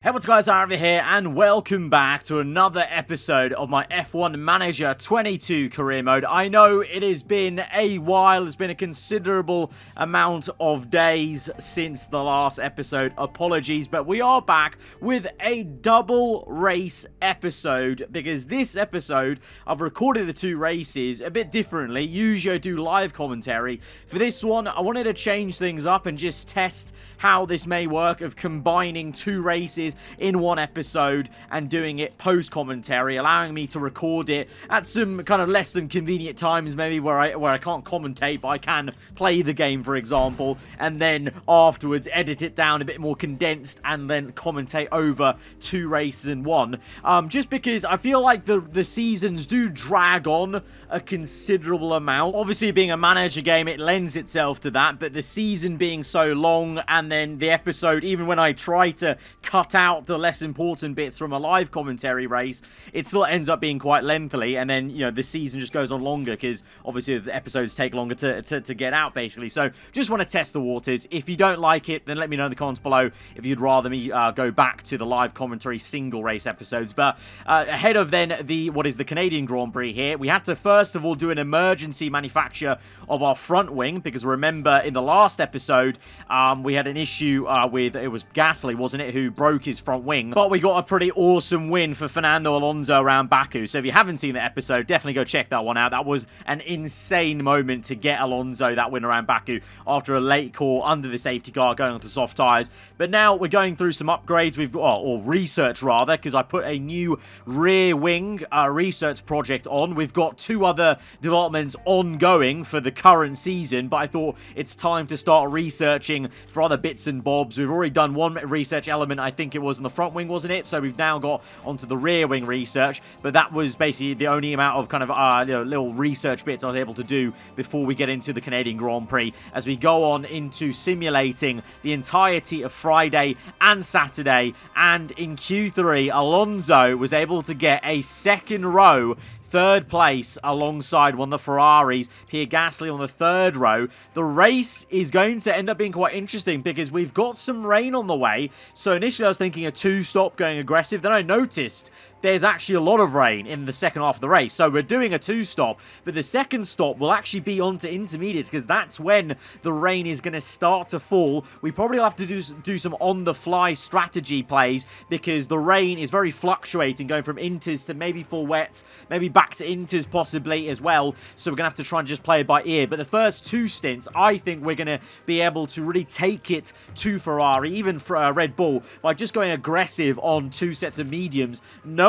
Hey, what's guys, aarava here, and welcome back to another episode of my F1 Manager 22 career mode. I know it has been a while, it's been a considerable amount of days since the last episode, apologies, but we are back with a double race episode, because this episode, I've recorded the two races a bit differently. Usually I do live commentary. For this one, I wanted to change things up and just test how this may work of combining two races in one episode and doing it post-commentary, allowing me to record it at some kind of less than convenient times, maybe where I can't commentate, but I can play the game, for example, and then afterwards edit it down a bit more condensed and then commentate over two races in one. Just because I feel like the seasons do drag on a considerable amount. Obviously, being a manager game, it lends itself to that, but the season being so long and then the episode, even when I try to cut out the less important bits from a live commentary race, it still ends up being quite lengthy, and then, you know, the season just goes on longer because obviously the episodes take longer to get out, basically. So just want to test the waters. If you don't like it, then let me know in the comments below if you'd rather me go back to the live commentary single race episodes. But ahead of then the Canadian Grand Prix here, we had to first of all do an emergency manufacture of our front wing, because remember in the last episode we had an issue with, it was Gasly, wasn't it, who broke his front wing, but we got a pretty awesome win for Fernando Alonso around Baku. So if you haven't seen the episode, definitely go check that one out. That was an insane moment to get Alonso that win around Baku after a late call under the safety car going onto soft tires. But now we're going through some upgrades, or research rather, because I put a new rear wing research project on. We've got two other developments ongoing for the current season, but I thought it's time to start researching for other bits and bobs. We've already done one research element, I think it was in the front wing, wasn't it? So we've now got onto the rear wing research, but that was basically the only amount of kind of little research bits I was able to do before we get into the Canadian Grand Prix, as we go on into simulating the entirety of Friday and Saturday. And in Q3, Alonso was able to get a second row third place alongside one of the Ferraris, Pierre Gasly on the third row. The race is going to end up being quite interesting because we've got some rain on the way. So initially I was thinking a two-stop going aggressive. Then I noticed there's actually a lot of rain in the second half of the race. So we're doing a two-stop, but the second stop will actually be onto intermediates, because that's when the rain is going to start to fall. We probably have to do some on-the-fly strategy plays, because the rain is very fluctuating, going from inters to maybe full wets, maybe back to inters possibly as well. So we're going to have to try and just play it by ear. But the first two stints, I think we're going to be able to really take it to Ferrari, even for Red Bull, by just going aggressive on two sets of mediums, knowing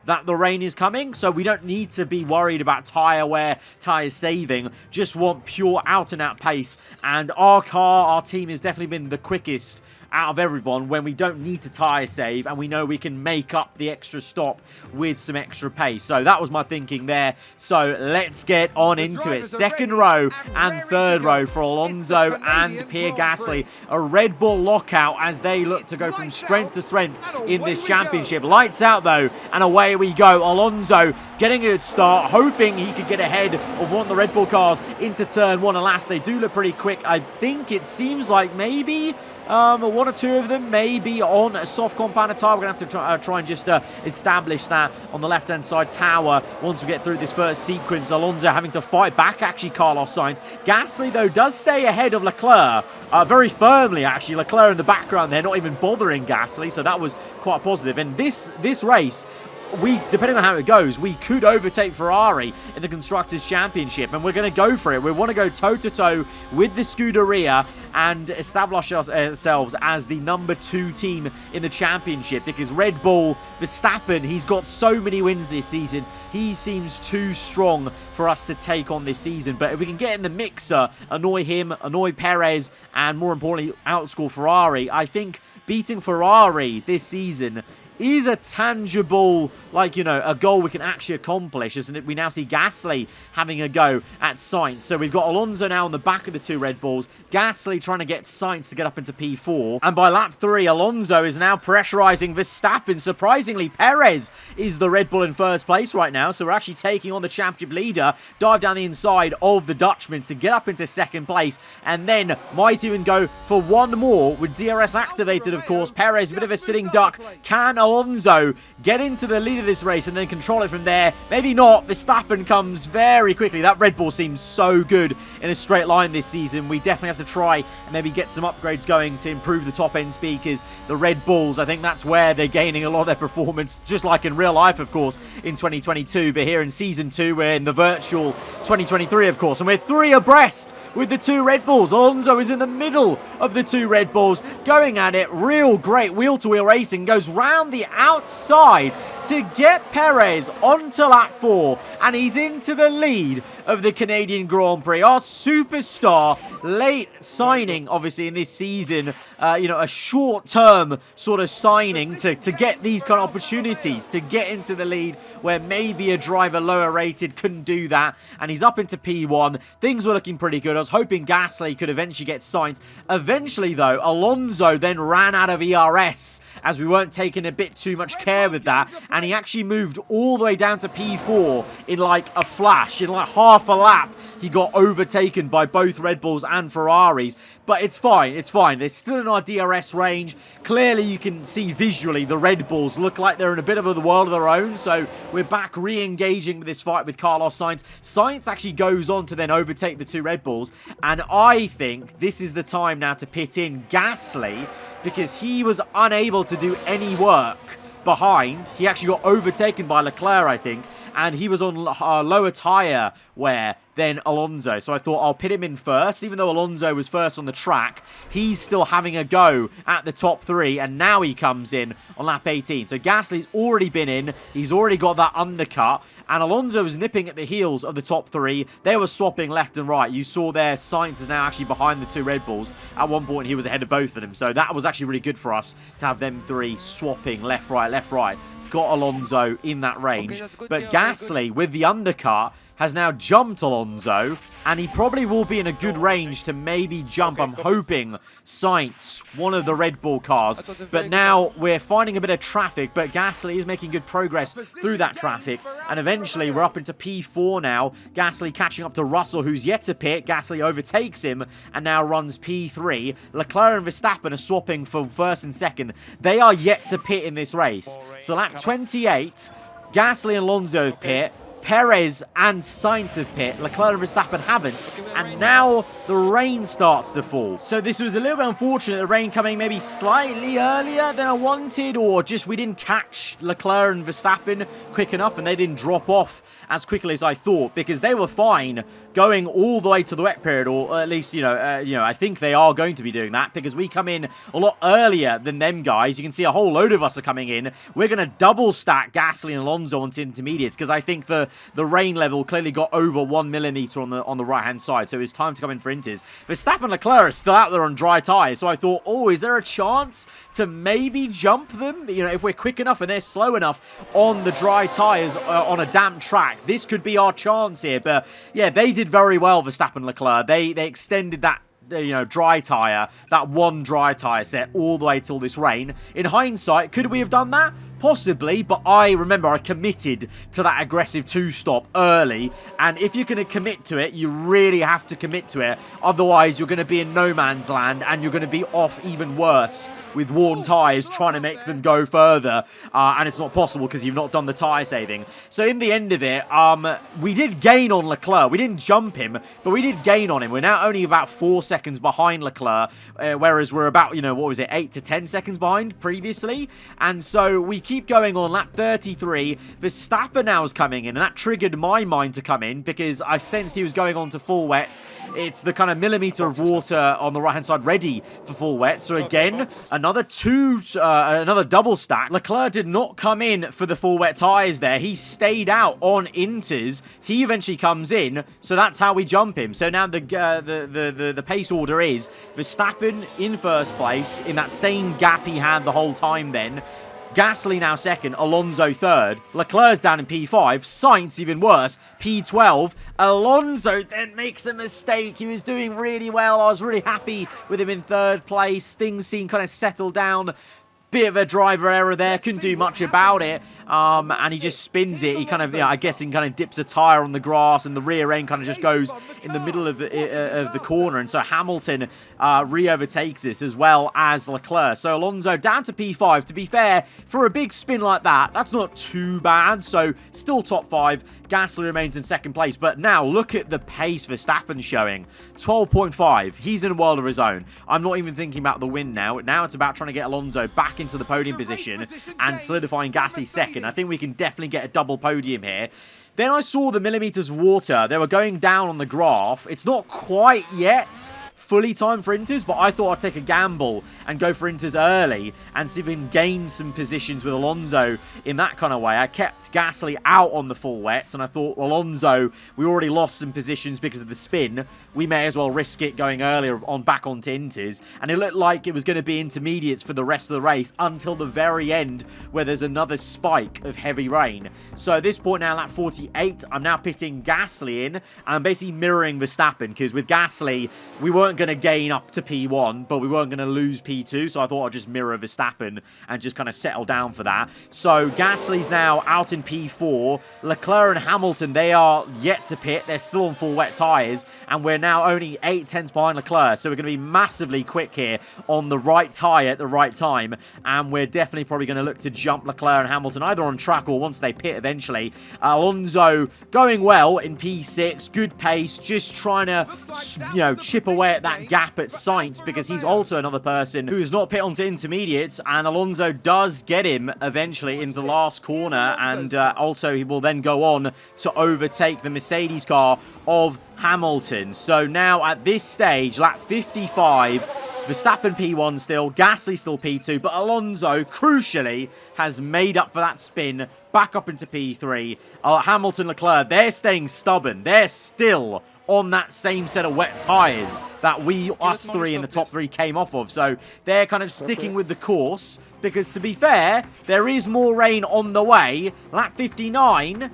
that the rain is coming. So we don't need to be worried about tyre wear, tyre saving, just want pure out-and-out pace. And our team has definitely been the quickest out of everyone when we don't need to tyre save, and we know we can make up the extra stop with some extra pace. So that was my thinking there. So let's get on into it. Second row and third row for Alonso and Pierre Gasly. A Red Bull lockout as they look to go from strength to strength in this championship. Lights out though, and away we go. Alonso getting a good start, hoping he could get ahead of one of the Red Bull cars into turn one. Alas, they do look pretty quick. I think it seems like maybe one or two of them may be on a soft compounded tire. We're going to have to try and just establish that on the left-hand side tower once we get through this first sequence. Alonso having to fight back, actually, Carlos Sainz. Gasly, though, does stay ahead of Leclerc, very firmly, actually. Leclerc in the background there, not even bothering Gasly, so that was quite positive. And this race, depending on how it goes, we could overtake Ferrari in the Constructors' Championship, and we're going to go for it. We want to go toe-to-toe with the Scuderia and establish ourselves as the number 2 team in the championship, because Red Bull, Verstappen, he's got so many wins this season. He seems too strong for us to take on this season. But if we can get in the mixer, annoy him, annoy Perez, and more importantly, outscore Ferrari, I think beating Ferrari this season is a tangible, like, you know, a goal we can actually accomplish, isn't it? We now see Gasly having a go at Sainz. So we've got Alonso now on the back of the 2 Red Bulls, Gasly trying to get Sainz to get up into P4, and by lap 3, Alonso is now pressurizing Verstappen. Surprisingly, Perez is the Red Bull in first place right now, so we're actually taking on the championship leader, dive down the inside of the Dutchman to get up into second place, and then might even go for one more with DRS activated, of course. Perez, a bit of a sitting duck. Can Alonso get into the lead of this race and then control it from there? Maybe not. Verstappen comes very quickly. That Red Bull seems so good in a straight line this season. We definitely have to try and maybe get some upgrades going to improve the top end speed, because the Red Bulls, I think that's where they're gaining a lot of their performance, just like in real life, of course, in 2022. But here in Season 2, we're in the virtual 2023, of course, and we're 3 abreast with the 2 Red Bulls. Alonso is in the middle of the 2 Red Bulls, going at it. Real great wheel-to-wheel racing. Goes round the outside to get Perez onto lap 4, and he's into the lead of the Canadian Grand Prix. Our superstar, late signing, obviously, in this season. You know, a short-term sort of signing to get these kind of opportunities, to get into the lead where maybe a driver lower rated couldn't do that. And he's up into P1. Things were looking pretty good. I was hoping Gasly could eventually get signed. Eventually, though, Alonso then ran out of ERS, as we weren't taking a bit too much care with that, and he actually moved all the way down to P4 in like a flash. In like half a lap, he got overtaken by both Red Bulls and Ferraris. But it's fine, it's fine. They're still in our DRS range. Clearly, you can see visually the Red Bulls look like they're in a bit of the world of their own. So we're back re-engaging with this fight with Carlos Sainz. Sainz actually goes on to then overtake the 2 Red Bulls, and I think this is the time now to pit in Gasly, because he was unable to do any work behind. He actually got overtaken by Leclerc, I think, and he was on lower tyre wear than Alonso. So I thought I'll pit him in first. Even though Alonso was first on the track, he's still having a go at the top 3, and now he comes in on lap 18. So Gasly's already been in. He's already got that undercut, and Alonso was nipping at the heels of the top 3. They were swapping left and right. You saw there, Sainz is now actually behind the 2 Red Bulls. At one point, he was ahead of both of them. So that was actually really good for us to have them 3 swapping left, right, left, right. Got Alonso in that range. But Gasly, with the undercut, has now jumped Alonso, and he probably will be in a good range to maybe jump, I'm hoping, Sainz, one of the Red Bull cars. But now we're finding a bit of traffic, but Gasly is making good progress through that traffic, and eventually we're up into P4 now. Gasly catching up to Russell, who's yet to pit. Gasly overtakes him and now runs P3. Leclerc and Verstappen are swapping for first and second. They are yet to pit in this race. So lap 28, Gasly and Alonso have pit. Perez and Sainz have pit. Leclerc and Verstappen haven't. And now the rain starts to fall. So this was a little bit unfortunate, the rain coming maybe slightly earlier than I wanted, or just we didn't catch Leclerc and Verstappen quick enough and they didn't drop off as quickly as I thought, because they were fine going all the way to the wet period, or at least, I think they are going to be doing that, because we come in a lot earlier than them guys. You can see a whole load of us are coming in. We're going to double stack Gasly and Alonso onto intermediates, because I think the rain level clearly got over 1 millimeter on the right-hand side, so it's time to come in for inters. Verstappen and Leclerc are still out there on dry tyres, so I thought, oh, is there a chance to maybe jump them? You know, if we're quick enough and they're slow enough on the dry tyres on a damp track, this could be our chance here. But yeah, they did very well, Verstappen and Leclerc. They extended that dry tyre, that one dry tyre set all the way till this rain. In hindsight, could we have done that? Possibly, but I remember I committed to that aggressive 2-stop early, and if you're going to commit to it, you really have to commit to it. Otherwise, you're going to be in no man's land, and you're going to be off even worse with worn tyres trying to make them go further, and it's not possible because you've not done the tyre saving. So in the end of it, we did gain on Leclerc. We didn't jump him, but we did gain on him. We're now only about 4 seconds behind Leclerc, whereas we're about, 8 to 10 seconds behind previously, and so we keep going on lap 33. Verstappen now is coming in, and that triggered my mind to come in because I sensed he was going on to full wet. It's the kind of millimeter of water on the right-hand side ready for full wet. So again, another double stack. Leclerc did not come in for the full wet tyres there. He stayed out on inters. He eventually comes in, so that's how we jump him. So now the pace order is Verstappen in first place in that same gap he had the whole time then. Gasly now second, Alonso third, Leclerc's down in P5, Sainz even worse, P12. Alonso then makes a mistake. He was doing really well. I was really happy with him in third place. Things seem kind of settled down. Bit of a driver error there, couldn't do much about it, and he just spins it. He kind of, I guess, he kind of dips a tyre on the grass, and the rear end kind of just goes in the middle of the corner, and so Hamilton re-overtakes this as well as Leclerc. So Alonso down to P5. To be fair, for a big spin like that, that's not too bad, so still top 5. Gasly remains in second place, but now look at the pace Verstappen's showing. 12.5. He's in a world of his own. I'm not even thinking about the win now. Now it's about trying to get Alonso back into the podium position and solidifying Gasly second. I think we can definitely get a double podium here. Then I saw the millimeters of water. They were going down on the graph. It's not quite yet fully timed for inters, but I thought I'd take a gamble and go for inters early and see if we can gain some positions with Alonso in that kind of way. I kept Gasly out on the full wets, and I thought, Alonso, we already lost some positions because of the spin. We may as well risk it going earlier on back onto inters, and it looked like it was going to be intermediates for the rest of the race until the very end where there's another spike of heavy rain. So at this point now, lap 48, I'm now pitting Gasly in, and I'm basically mirroring Verstappen, because with Gasly, we weren't going to gain up to P1, but we weren't going to lose P2, so I thought I'd just mirror Verstappen and just kind of settle down for that. So Gasly's now out in P4. Leclerc and Hamilton, they are yet to pit. They're still on full wet tyres, and we're now only 8 tenths behind Leclerc, so we're going to be massively quick here on the right tyre at the right time, and we're definitely probably going to look to jump Leclerc and Hamilton either on track or once they pit eventually. Alonso going well in P6, good pace, just trying to, chip away at that gap at Sainz, because he's also another person who has not pit onto intermediates, and Alonso does get him eventually in the last corner, and also he will then go on to overtake the Mercedes car of Hamilton. So now at this stage, lap 55, Verstappen P1 still, Gasly still P2, but Alonso, crucially, has made up for that spin, back up into P3. Hamilton, Leclerc, they're staying stubborn. They're still on that same set of wet tyres that us three in the top 3 came off of. So they're kind of sticking with the course, because to be fair, there is more rain on the way. Lap 59,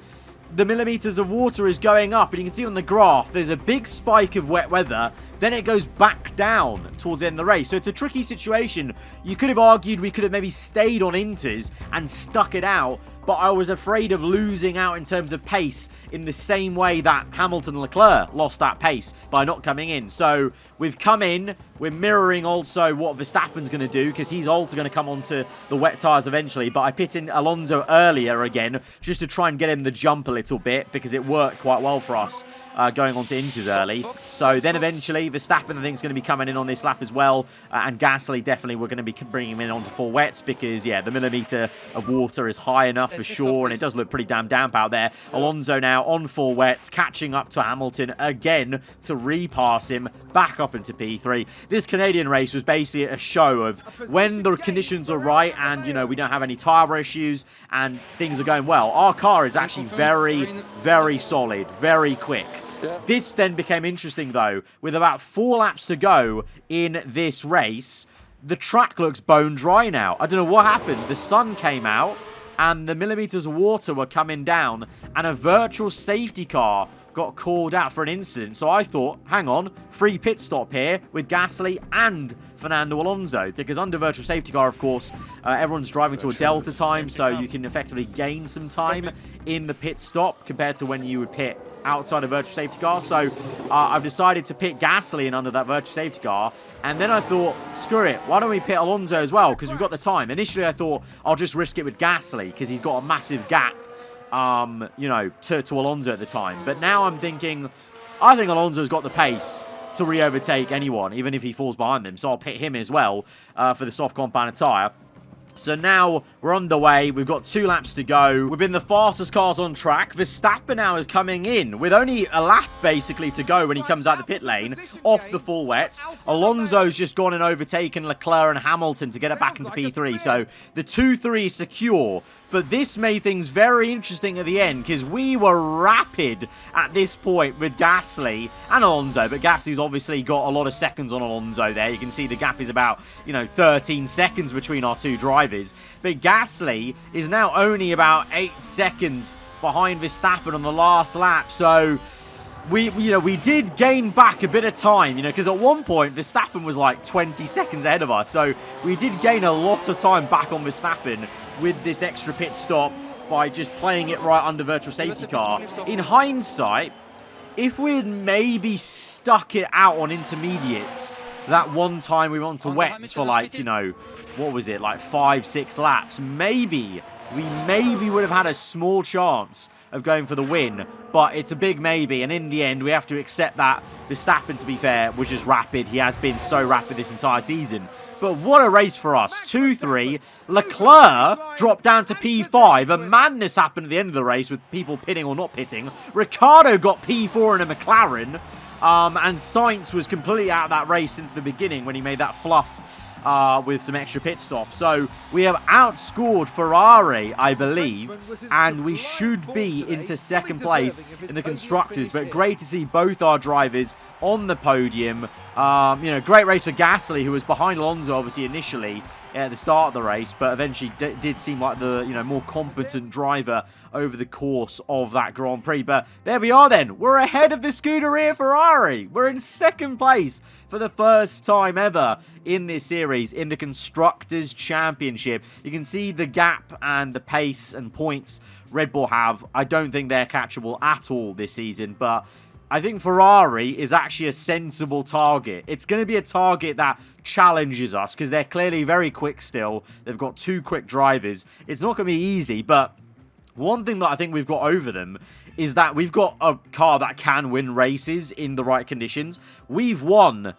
the millimeters of water is going up, and you can see on the graph, there's a big spike of wet weather, then it goes back down towards the end of the race. So it's a tricky situation. You could have argued we could have maybe stayed on inters and stuck it out, but I was afraid of losing out in terms of pace in the same way that Hamilton and Leclerc lost that pace by not coming in. So we've come in, we're mirroring also what Verstappen's going to do, because he's also going to come onto the wet tyres eventually, but I pit in Alonso earlier again just to try and get him the jump a little bit, because it worked quite well for us going on to inters early. So then eventually Verstappen, I think, is going to be coming in on this lap as well, and Gasly definitely we're going to be bringing him in onto full wets, because yeah, the millimeter of water is high enough for sure, and it does look pretty damn damp out there. Alonso now on full wets, catching up to Hamilton again to repass him back up into P3. This Canadian race was basically a show of when the conditions are right and, we don't have any tyre issues and things are going well. Our car is actually very, very solid, very quick. This then became interesting, though. With about 4 laps to go in this race, the track looks bone dry now. I don't know what happened. The sun came out, and the millimeters of water were coming down, and a virtual safety car got called out for an incident. So I thought, hang on, free pit stop here with Gasly and Fernando Alonso, because under virtual safety car, of course, everyone's driving to a delta time, so you can effectively gain some time in the pit stop compared to when you would pit outside a virtual safety car. So I've decided to pit Gasly in under that virtual safety car, and then I thought, screw it, why don't we pit Alonso as well, because we've got the time. Initially I thought I'll just risk it with Gasly because he's got a massive gap to Alonso at the time. But now I'm thinking, I think Alonso's got the pace to re-overtake anyone, even if he falls behind them. So I'll pit him as well for the soft compounded tyre. So now we're underway. We've got 2 laps to go. We've been the fastest cars on track. Verstappen now is coming in with only a lap basically to go when he comes out the pit lane off the full wets. Alonso's just gone and overtaken Leclerc and Hamilton to get it back into P3. So the 2-3 is secure But this made things very interesting at the end, because we were rapid at this point with Gasly and Alonso. But Gasly's obviously got a lot of seconds on Alonso there. You can see the gap is about, 13 seconds between our two drivers. But Gasly is now only about 8 seconds behind Verstappen on the last lap. So we did gain back a bit of time, because at one point Verstappen was like 20 seconds ahead of us. So we did gain a lot of time back on Verstappen with this extra pit stop by just playing it right under virtual safety car. In hindsight, if we'd maybe stuck it out on intermediates that one time we went to wets for like, what was it, like 5-6 laps, maybe we would have had a small chance of going for the win, but it's a big maybe, and in the end, we have to accept that Verstappen, to be fair, was just rapid. He has been so rapid this entire season. But what a race for us. 2-3. Leclerc dropped down to P5. A madness happened at the end of the race with people pitting or not pitting. Ricciardo got P4 in a McLaren, and Sainz was completely out of that race since the beginning when he made that fluff with some extra pit stops. So we have outscored Ferrari, I believe, and we should be into second place in the Constructors. But great to see both our drivers on the podium. Great race for Gasly, who was behind Alonso, obviously, initially at the start of the race, but eventually did seem like the more competent driver over the course of that Grand Prix. But there we are then. We're ahead of the Scuderia Ferrari. We're in second place for the first time ever in this series in the Constructors' Championship. You can see the gap and the pace and points Red Bull have. I don't think they're catchable at all this season, but I think Ferrari is actually a sensible target. It's going to be a target that challenges us because they're clearly very quick still. They've got 2 quick drivers. It's not going to be easy, but one thing that I think we've got over them is that we've got a car that can win races in the right conditions. We've won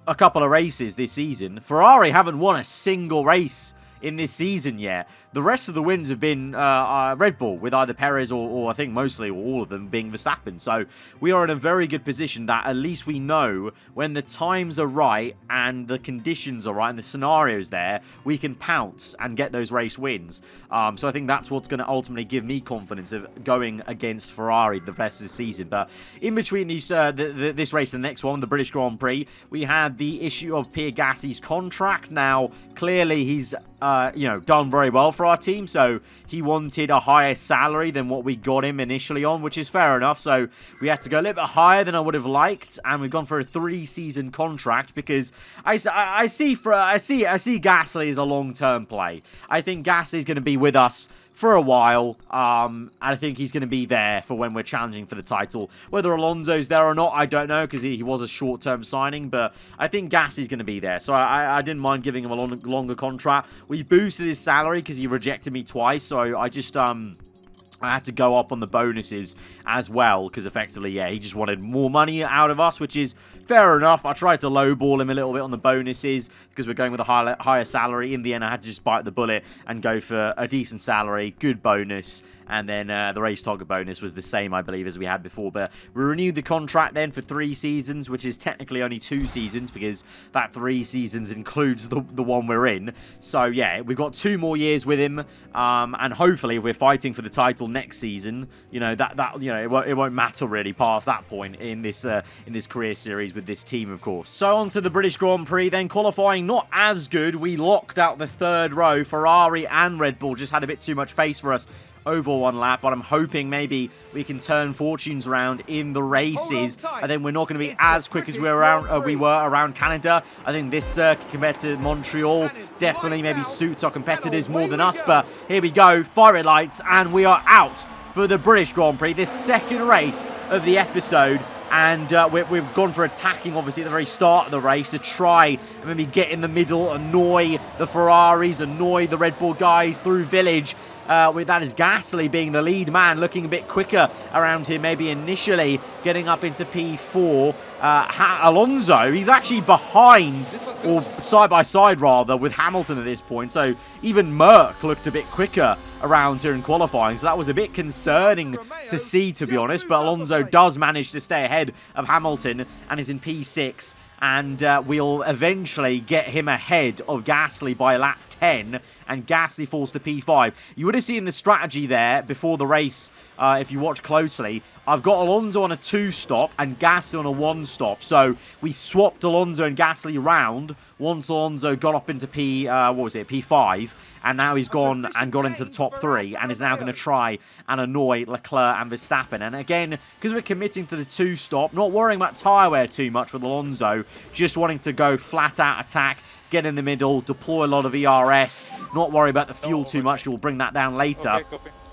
a couple of races this season. Ferrari haven't won a single race in this season yet. The rest of the wins have been Red Bull, with either Perez or I think mostly or all of them being Verstappen. So we are in a very good position that at least we know when the times are right and the conditions are right and the scenarios there, we can pounce and get those race wins. So I think that's what's going to ultimately give me confidence of going against Ferrari the rest of the season. But in between these this race and the next one, the British Grand Prix, we had the issue of Pierre Gasly's contract. Now, clearly he's done very well for our team, so he wanted a higher salary than what we got him initially on, which is fair enough. So we had to go a little bit higher than I would have liked, and we've gone for a 3-season contract because I see Gasly as a long-term play. I think Gasly's going to be with us for a while. I think he's going to be there for when we're challenging for the title. Whether Alonso's there or not, I don't know, because he was a short-term signing, but I think Gasly's going to be there. So I didn't mind giving him a longer contract. We boosted his salary because he rejected me twice, so I just I had to go up on the bonuses as well, because effectively, yeah, he just wanted more money out of us, which is fair enough. I tried to lowball him a little bit on the bonuses because we're going with a higher salary. In the end, I had to just bite the bullet and go for a decent salary, good bonus, and then the race target bonus was the same, I believe, as we had before. But we renewed the contract then for 3 seasons, which is technically only 2 seasons because that 3 seasons includes the one we're in. So, yeah, we've got 2 more years with him, and hopefully if we're fighting for the title next season, it won't matter really past that point in this career series with this team, of course. So on to the British Grand Prix then. Qualifying not as good. We locked out the 3rd row. Ferrari and Red Bull just had a bit too much pace for us over 1 lap, but I'm hoping maybe we can turn fortunes around in the races. I think we're not going to be as quick as we were around Canada. I think this circuit compared to Montreal definitely maybe suits our competitors more than us, but here we go, fire red lights, and we are out for the British Grand Prix, this 2nd race of the episode. And we've gone for attacking, obviously, at the very start of the race to try and maybe get in the middle, annoy the Ferraris, annoy the Red Bull guys through Village. With that is Gasly being the lead man, looking a bit quicker around here, maybe initially getting up into P4. Alonso, he's actually behind, or side by side rather, with Hamilton at this point. So even Merck looked a bit quicker around here in qualifying. So that was a bit concerning to see, to be honest. But Alonso does manage to stay ahead of Hamilton and is in P6. and we'll eventually get him ahead of Gasly by lap 10, and Gasly falls to P5. You would have seen the strategy there before the race, if you watch closely. I've got Alonso on a 2-stop and Gasly on a 1-stop. So we swapped Alonso and Gasly round once Alonso got up into P5, and now he's gone and got into the top 3 and is now going to try and annoy Leclerc and Verstappen. And again, because we're committing to the 2-stop, not worrying about tyre wear too much with Alonso, just wanting to go flat out attack, get in the middle, deploy a lot of ERS, not worry about the fuel too much. We'll bring that down later.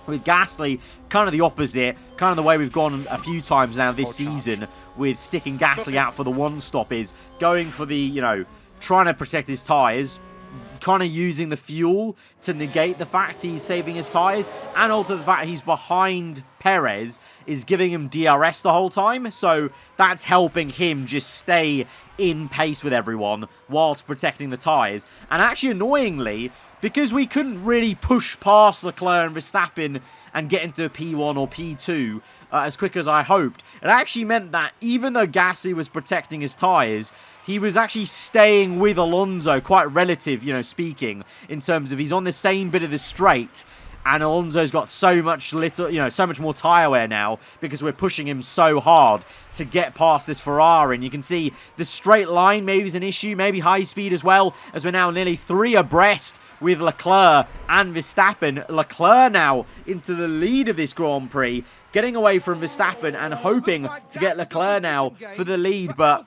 With Gasly, kind of the opposite, kind of the way we've gone a few times now this season with sticking Gasly out for the 1-stop, is going for the, you know, trying to protect his tyres, kind of using the fuel to negate the fact he's saving his tyres, and also the fact he's behind Perez is giving him DRS the whole time, so that's helping him just stay in pace with everyone whilst protecting the tyres. And actually, annoyingly, because we couldn't really push past Leclerc and Verstappen and get into P1 or P2 as quick as I hoped, it actually meant that even though Gasly was protecting his tyres, he was actually staying with Alonso, quite relative, you know, speaking, in terms of he's on the same bit of the straight, and Alonso's got so much more tyre wear now because we're pushing him so hard to get past this Ferrari. And you can see the straight line maybe is an issue, maybe high speed as well, as we're now nearly 3 abreast with Leclerc and Verstappen. Leclerc now into the lead of this Grand Prix, getting away from Verstappen and hoping to get Leclerc now for the lead. But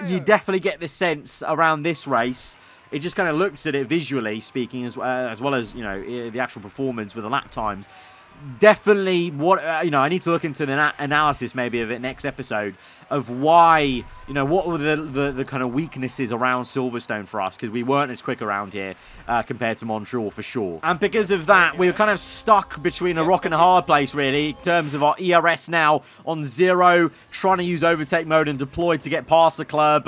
you definitely get the sense around this race, it just kind of looks at it visually speaking, as well as, you know, the actual performance with the lap times. Definitely, what you know, I need to look into the analysis maybe of it next episode of why, you know, what were the kind of weaknesses around Silverstone for us, because we weren't as quick around here compared to Montreal for sure. And because of that, we were kind of stuck between a rock and a hard place really in terms of our ERS now on 0, trying to use overtake mode and deploy to get past the club,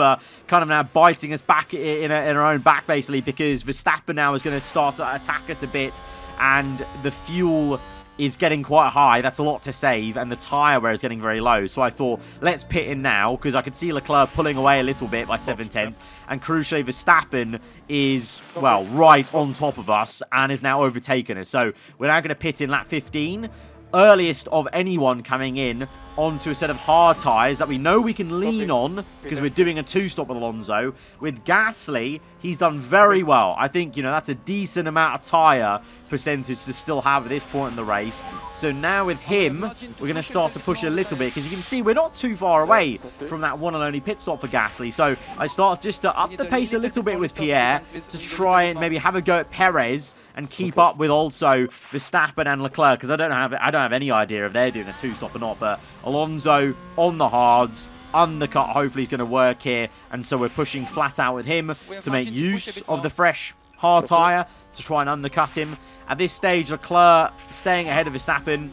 kind of now biting us back in our own back basically, because Verstappen now is going to start to attack us a bit, and the fuel is getting quite high. That's a lot to save, and the tyre wear is getting very low. So I thought, let's pit in now, because I could see Leclerc pulling away a little bit by 7/10, and crucially Verstappen is, well, right on top of us and is now overtaken us. So we're now going to pit in lap 15, earliest of anyone coming in onto a set of hard tyres that we know we can lean on because we're doing a 2-stop with Alonso. With Gasly, he's done very well. I think, you know, that's a decent amount of tyre percentage to still have at this point in the race. So now with him, we're going to start to push a little bit, because you can see we're not too far away from that one and only pit stop for Gasly. So I start just to up the pace a little bit with Pierre to try and maybe have a go at Perez and keep up with also Verstappen and Leclerc, because I don't have any idea if they're doing a 2-stop or not. But Alonso on the hards, undercut hopefully is going to work here, and so we're pushing flat out with him to make use of the fresh hard tyre to try and undercut him. At this stage, Leclerc staying ahead of Verstappen,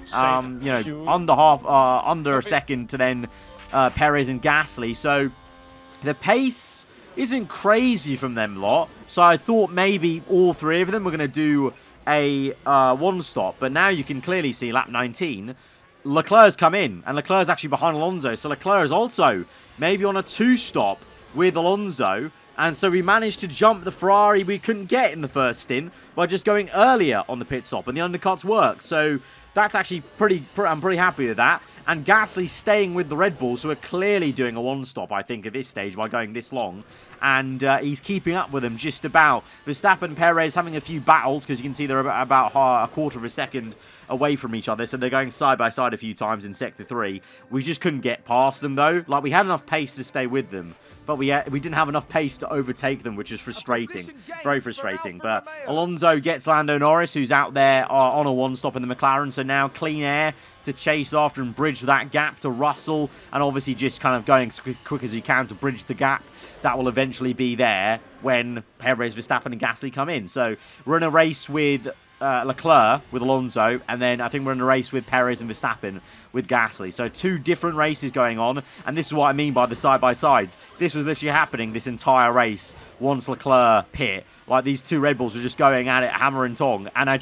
you know, under a second to then Perez and Gasly. So the pace isn't crazy from them lot. So I thought maybe all 3 of them were going to do a 1-stop, but now you can clearly see lap 19. Leclerc's come in, and Leclerc's actually behind Alonso, so Leclerc is also maybe on a 2-stop with Alonso, and so we managed to jump the Ferrari we couldn't get in the first stint by just going earlier on the pit stop, and the undercuts worked. So that's actually I'm pretty happy with that. And Gasly staying with the Red Bull, so we're clearly doing a 1-stop, I think, at this stage by going this long. And he's keeping up with them just about. Verstappen and Perez having a few battles, because you can see they're about a quarter of a second away from each other, so they're going side by side a few times in Sector 3. We just couldn't get past them, though. Like, we had enough pace to stay with them, but we didn't have enough pace to overtake them, which is frustrating. Very frustrating. But Alonso gets Lando Norris, who's out there on a 1-stop in the McLaren, so now clean air to chase after and bridge that gap to Russell, and obviously just kind of going as quick as we can to bridge the gap that will eventually be there when Perez, Verstappen and Gasly come in. So we're in a race with Leclerc with Alonso, and then I think we're in a race with Perez and Verstappen with Gasly. So 2 different races going on, and this is what I mean by the side-by-sides. This was literally happening this entire race once Leclerc pit. Like, these 2 Red Bulls were just going at it hammer and tong, and I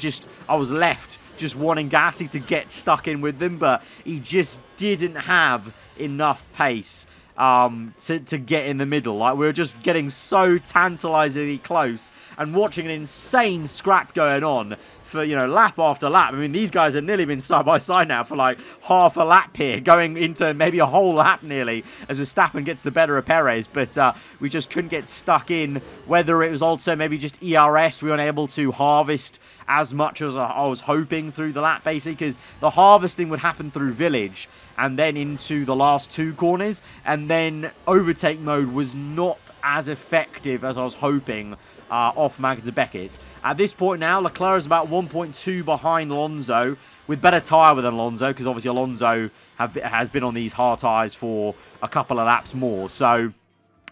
was left just wanting Gasly to get stuck in with them, but he just didn't have enough pace. to get in the middle. Like, we were just getting so tantalizingly close and watching an insane scrap going on for, you know, lap after lap. I mean, these guys have nearly been side by side now for like half a lap here, going into maybe a whole lap nearly, as Verstappen gets the better of Perez, but we just couldn't get stuck in. Whether it was also maybe just ERS, we weren't able to harvest as much as I was hoping through the lap, basically, because the harvesting would happen through Village and then into the last 2 corners, and then overtake mode was not as effective as I was hoping off Magnus and Beckett. At this point now, Leclerc is about 1.2 behind Alonso, with better tyre than Alonso, because obviously Alonso has been on these hard tyres for a couple of laps more. So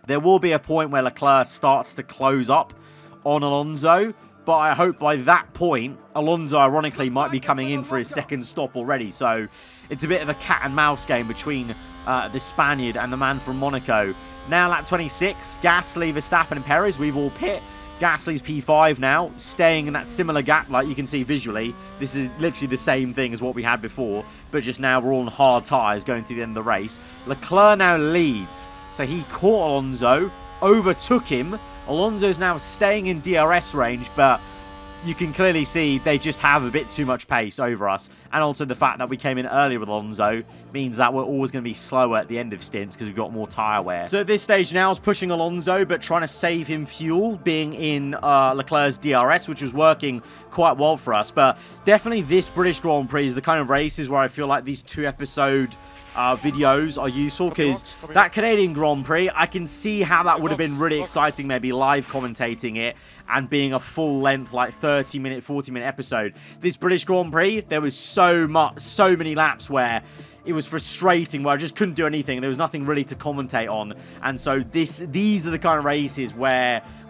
there will be a point where Leclerc starts to close up on Alonso, but I hope by that point, Alonso, ironically, might be coming in for his second stop already. So it's a bit of a cat and mouse game between the Spaniard and the man from Monaco. Now lap 26, Gasly, Verstappen and Perez, we've all pit. Gasly's P5 now, staying in that similar gap, like you can see visually. This is literally the same thing as what we had before, but just now we're all on hard tyres going to the end of the race. Leclerc now leads, so he caught Alonso, overtook him. Alonso's now staying in DRS range, but you can clearly see they just have a bit too much pace over us. And also the fact that we came in earlier with Alonso means that we're always going to be slower at the end of stints because we've got more tyre wear. So at this stage now is pushing Alonso, but trying to save him fuel, being in Leclerc's DRS, which was working quite well for us. But definitely this British Grand Prix is the kind of races where I feel like these 2-episode videos are useful, because that Canadian Grand Prix, I can see how that would have been really exciting, maybe live commentating it and being a full length, like 30-minute, 40-minute episode. This British Grand Prix, there was so many laps where it was frustrating, where I just couldn't do anything. There was nothing really to commentate on. And so these are the kind of races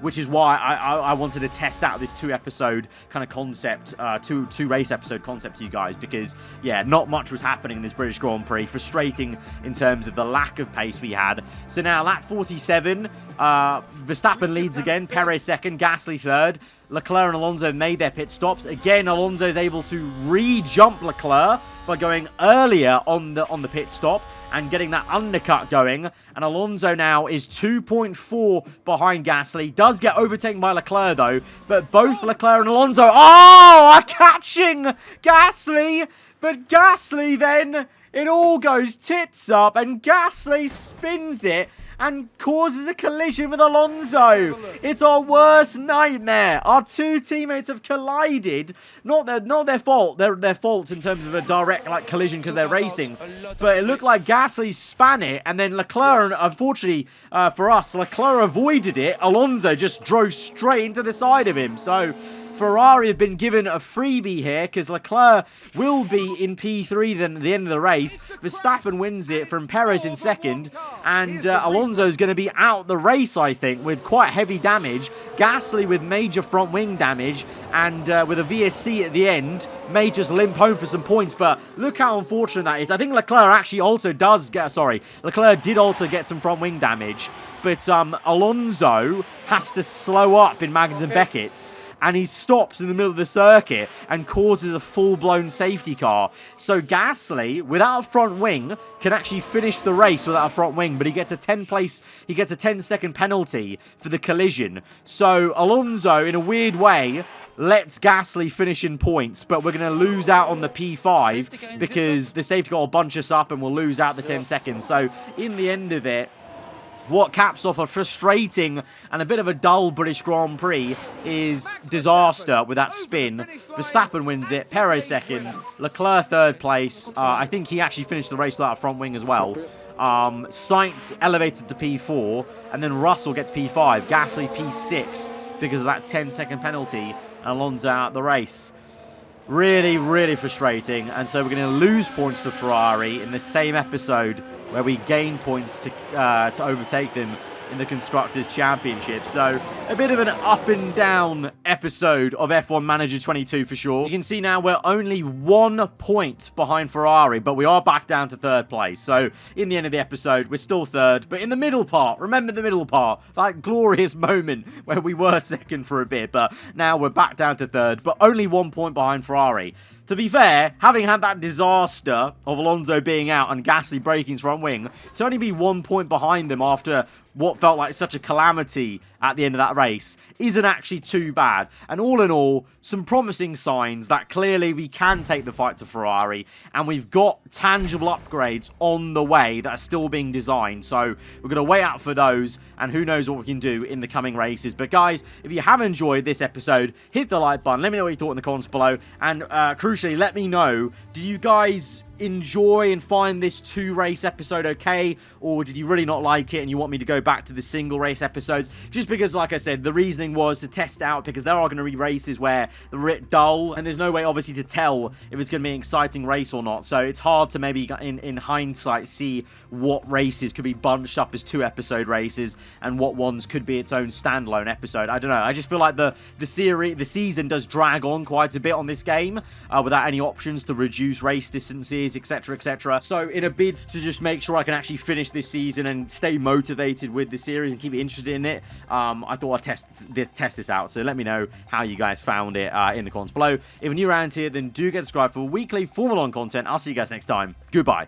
which is why I wanted to test out this 2-episode kind of concept, two race episode concept to you guys, because yeah, not much was happening in this British Grand Prix. Frustrating in terms of the lack of pace we had. So now lap 47, Verstappen leads again, Perez second, Gasly third. Leclerc and Alonso made their pit stops. Again, Alonso is able to re-jump Leclerc by going earlier on the pit stop and getting that undercut going. And Alonso now is 2.4 behind Gasly. Does get overtaken by Leclerc though, but both Leclerc and Alonso are catching Gasly. But Gasly then, it all goes tits up and Gasly spins it and causes a collision with Alonso. It's our worst nightmare. Our 2 teammates have collided. Not their fault. Their fault in terms of a direct collision because they're racing. But it looked like Gasly span it, and then Leclerc, unfortunately for us, Leclerc avoided it. Alonso just drove straight into the side of him. So Ferrari have been given a freebie here, because Leclerc will be in P3 then at the end of the race. Verstappen wins it from Perez in second, and Alonso's going to be out the race, I think, with quite heavy damage. Gasly with major front wing damage, and with a VSC at the end, may just limp home for some points, but look how unfortunate that is. I think Leclerc actually also Leclerc did also get some front wing damage, but Alonso has to slow up in Magnus and Beckett's, and he stops in the middle of the circuit and causes a full-blown safety car. So Gasly, without a front wing, can actually finish the race without a front wing, but he gets a 10-second penalty for the collision. So Alonso, in a weird way, lets Gasly finish in points, but we're going to lose out on the P5 because the safety car will bunch us up and we'll lose out the 10 seconds. So in the end of it, what caps off a frustrating and a bit of a dull British Grand Prix is disaster with that spin. Verstappen wins it, Perez second, Leclerc third place. I think he actually finished the race without a front wing as well. Sainz elevated to P4, and then Russell gets P5, Gasly P6 because of that 10-second penalty, and Alonso out the race. Really, really frustrating, and so we're going to lose points to Ferrari in the same episode where we gain points to overtake them in the Constructors' Championship. So a bit of an up and down episode of F1 Manager 22 for sure. You can see now we're only 1 point behind Ferrari, but we are back down to third place. So in the end of the episode, we're still third, but in the middle part, remember the middle part, that glorious moment where we were second for a bit, but now we're back down to third, but only 1 point behind Ferrari. to be fair, having had that disaster of Alonso being out and Gasly breaking his front wing, to only be 1 point behind them after what felt like such a calamity at the end of that race isn't actually too bad. And all in all, some promising signs that clearly we can take the fight to Ferrari, and we've got tangible upgrades on the way that are still being designed. So we're going to wait out for those, and who knows what we can do in the coming races. But guys, if you have enjoyed this episode, hit the like button. Let me know what you thought in the comments below. And crucially, let me know, do you guys enjoy and find this 2-race episode okay, or did you really not like it and you want me to go back to the single race episodes? Just because, like I said, the reasoning was to test out, because there are going to be races where they're a bit dull and there's no way obviously to tell if it's going to be an exciting race or not. So it's hard to maybe in hindsight see what races could be bunched up as 2-episode races and what ones could be its own standalone episode. I don't know. I just feel like the season does drag on quite a bit on this game without any options to reduce race distances, etc, etc. So in a bid to just make sure I can actually finish this season and stay motivated with the series and keep it interested in it, I thought I'd test this out. So let me know how you guys found it in the comments below. If you're new around here, then do get subscribed for weekly Formula 1 content. I'll see you guys next time. Goodbye.